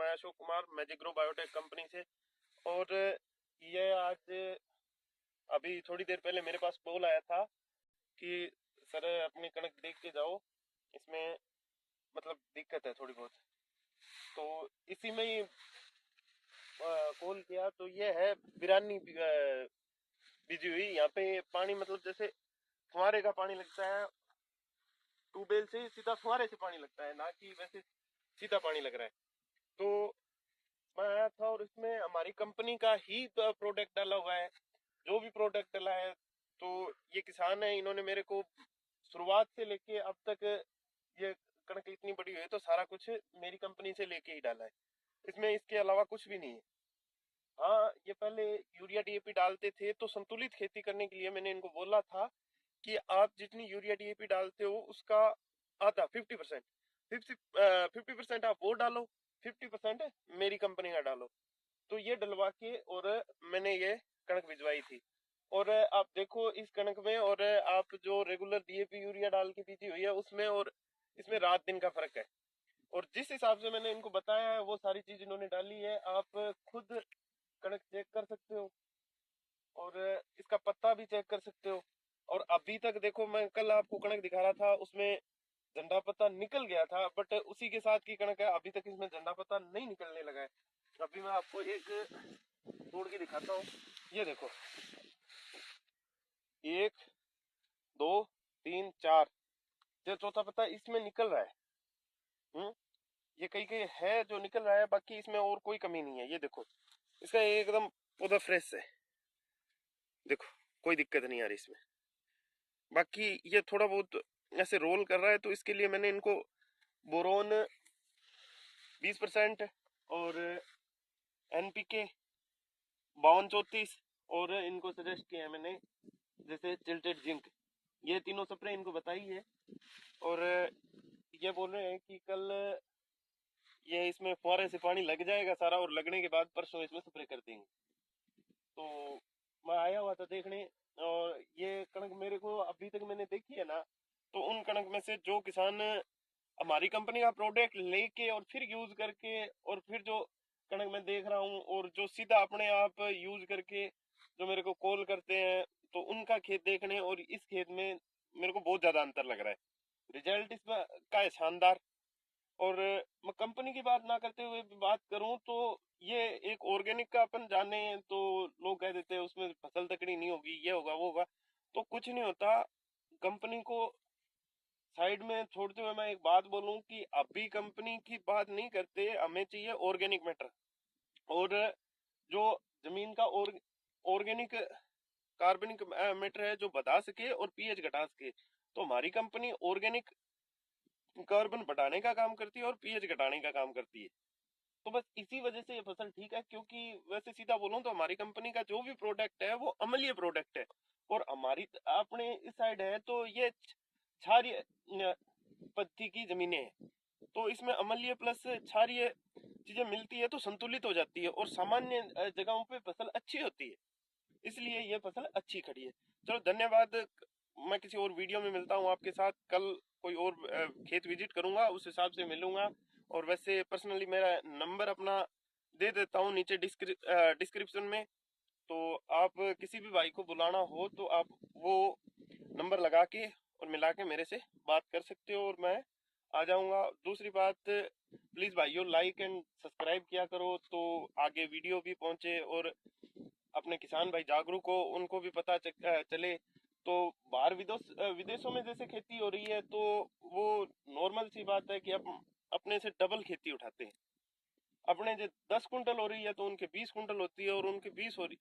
मैं Ashok Kumar मैजिग्रो biotech company से। और ये आज अभी थोड़ी देर पहले मेरे पास कॉल आया था कि सर अपनी कणक देख के जाओ, इसमें मतलब दिक्कत है थोड़ी बहुत। तो इसी में ही कॉल किया। तो ये है बिरानी बीजी हुई। यहाँ पे पानी मतलब जैसे फुहारे का पानी लगता है, ट्यूबवेल से सीधा फुहारे से पानी लगता है, ना कि वैसे सीधा पानी लग रहा है। तो मैं आया था और इसमें हमारी कंपनी का ही प्रोडक्ट डाला हुआ है। जो भी प्रोडक्ट डाला है, तो ये किसान है, इन्होंने मेरे को शुरुआत से लेके अब तक ये कणक इतनी बड़ी हुई है तो सारा कुछ मेरी कंपनी से लेके ही डाला है। इसमें इसके अलावा कुछ भी नहीं है। हाँ, ये पहले यूरिया डीएपी डालते थे, तो संतुलित खेती करने के लिए मैंने इनको बोला था कि आप जितनी यूरिया डीएपी डालते हो उसका आधा 50%, 50% आप वो डालो, 50% मेरी कंपनी का डालो। तो ये डलवा के और मैंने ये कणक भिजवाई थी। और आप देखो इस कणक में और आप जो रेगुलर डीएपी यूरिया डाल के बीजी हुई है उसमें और इसमें रात दिन का फर्क है। और जिस हिसाब से मैंने इनको बताया है वो सारी चीज इन्होंने डाली है। आप खुद कणक चेक कर सकते हो और इसका पत्ता भी चेक कर सकते हो। और अभी तक देखो, मैं कल आपको कणक दिखा रहा था, उसमें झंडा पत्ता निकल गया था, बट उसी के साथ की कणक है, अभी तक इसमें झंडा पत्ता नहीं निकलने लगा है। अभी मैं आपको एक तोड़ के दिखाता हूँ। ये देखो, 1 2 3 4, ये चौथा पत्ता इसमें निकल रहा है। ये कई कई है जो निकल रहा है, बाकी इसमें और कोई कमी नहीं है। ये देखो, इसका एकदम पौधा फ्रेश है, देखो कोई दिक्कत नहीं आ रही इसमें। बाकी ये थोड़ा बहुत ऐसे रोल कर रहा है, तो इसके लिए मैंने इनको बोरोन 20% और एनपीके 5234 और इनको सजेस्ट किया है मैंने जैसे चिल्टेड जिंक, ये तीनों स्प्रे इनको बताई है। और ये बोल रहे हैं कि कल ये इसमें फुहारे से पानी लग जाएगा सारा, और लगने के बाद परसों इसमें स्प्रे कर देंगे। तो मैं आया हुआ था देखने, और ये कणक मेरे को अभी तक मैंने देखी है ना, तो उन कणक में से जो किसान हमारी कंपनी का प्रोडक्ट लेके और फिर यूज करके और फिर जो कणक मैं देख रहा हूँ और जो सीधा अपने आप यूज करके जो मेरे को कॉल करते हैं, तो उनका खेत देखने और इस खेत में मेरे को बहुत ज्यादा अंतर लग रहा है। रिजल्ट इसमें का है शानदार। और मैं कंपनी की बात ना करते हुए बात करूं तो ये एक ऑर्गेनिक का अपन जाने, तो लोग कह देते हैं उसमें फसल तकड़ी नहीं होगी, ये होगा वो होगा, तो कुछ नहीं होता। कंपनी को साइड में छोड़ते हुए मैं एक बात बोलूं कि अभी कंपनी की बात नहीं करते, हमें चाहिए ऑर्गेनिक मैटर। और जो जमीन का ऑर्गेनिक कार्बनिक मैटर है जो बढ़ा सके और पीएच घटा सके, तो हमारी कंपनी ऑर्गेनिक कार्बन बढ़ाने का काम करती है और पीएच घटाने का काम करती है। तो बस इसी वजह से ये फसल ठीक है, क्योंकि वैसे सीधा बोलूं तो हमारी कंपनी का जो भी प्रोडक्ट है वो अम्लीय प्रोडक्ट है। और हमारी अपने इस साइड है तो ये क्षारीय पद्धति की जमीनें हैं, तो इसमें अम्लीय प्लस क्षारीय चीजें मिलती है तो संतुलित हो जाती है और सामान्य जगहों पे फसल अच्छी होती है, इसलिए ये फसल अच्छी खड़ी है। चलो धन्यवाद। मैं किसी और वीडियो में मिलता हूँ आपके साथ, कल कोई और खेत विजिट करूंगा, उस हिसाब से मिलूंगा। और वैसे पर्सनली मेरा नंबर अपना दे देता हूँ नीचे डिस्क्रिप्शन में, तो आप किसी भी भाई को बुलाना हो तो आप वो नंबर लगा के और मिला के मेरे से बात कर सकते हो और मैं आ जाऊंगा। दूसरी बात, प्लीज भाइयों लाइक एंड सब्सक्राइब किया करो, तो आगे वीडियो भी पहुंचे और अपने किसान भाई जागरूक हो, उनको भी पता चले। तो बाहर विदेशों में जैसे खेती हो रही है, तो वो नॉर्मल सी बात है कि अपने से डबल खेती उठाते हैं। अपने जो 10 कुंटल हो रही है तो उनके 20 कुंटल होती है, और उनके 20 हो रही,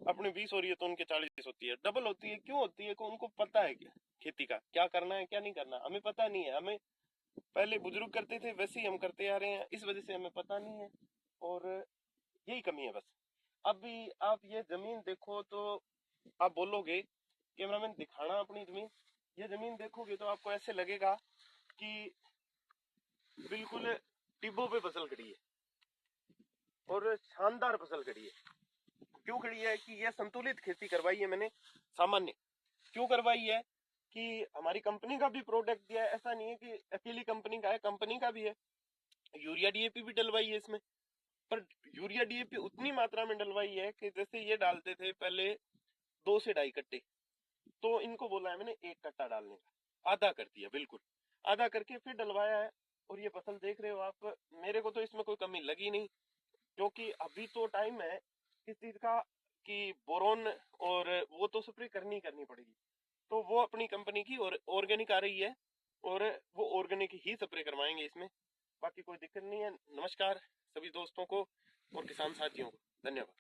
अपने 20 हो रही है तो उनके 40 होती है, डबल होती है। क्यों होती है? उनको पता है क्या खेती का क्या करना है क्या नहीं करना, हमें पता नहीं है। हमें पहले बुजुर्ग करते थे वैसे ही हम करते आ रहे हैं, इस वजह से हमें पता नहीं है, और यही कमी है बस। अभी आप ये जमीन देखो तो आप बोलोगे कैमरामैन दिखाना अपनी जमीन, ये जमीन देखोगे तो आपको ऐसे लगेगा कि बिल्कुल टिब्बों पे फसल खड़ी है और शानदार फसल खड़ी है। क्यों खड़ी है? कि ये संतुलित खेती करवाई है मैंने। सामान्य क्यों करवाई है? कि हमारी कंपनी का भी प्रोडक्ट दिया है, ऐसा नहीं है कि अकेली कंपनी का है, कंपनी का भी है। यूरिया डीएपी भी डलवाई है इसमें, पर यूरिया डीएपी उतनी मात्रा में डलवाई है कि जैसे ये डालते थे पहले 2 से 2.5 कट्टे, तो इनको बोला है मैंने 1 कट्टा डालने का, आधा कर दिया, बिल्कुल आधा करके फिर डलवाया है। और ये फसल देख रहे हो आप, मेरे को तो इसमें कोई कमी लगी नहीं, क्योंकि अभी तो टाइम है इस चीज का कि बोरोन और वो तो स्प्रे करनी पड़ेगी, तो वो अपनी कंपनी की और ऑर्गेनिक आ रही है, और वो ऑर्गेनिक ही स्प्रे करवाएंगे इसमें, बाकी कोई दिक्कत नहीं है। नमस्कार सभी दोस्तों को और किसान साथियों को, धन्यवाद।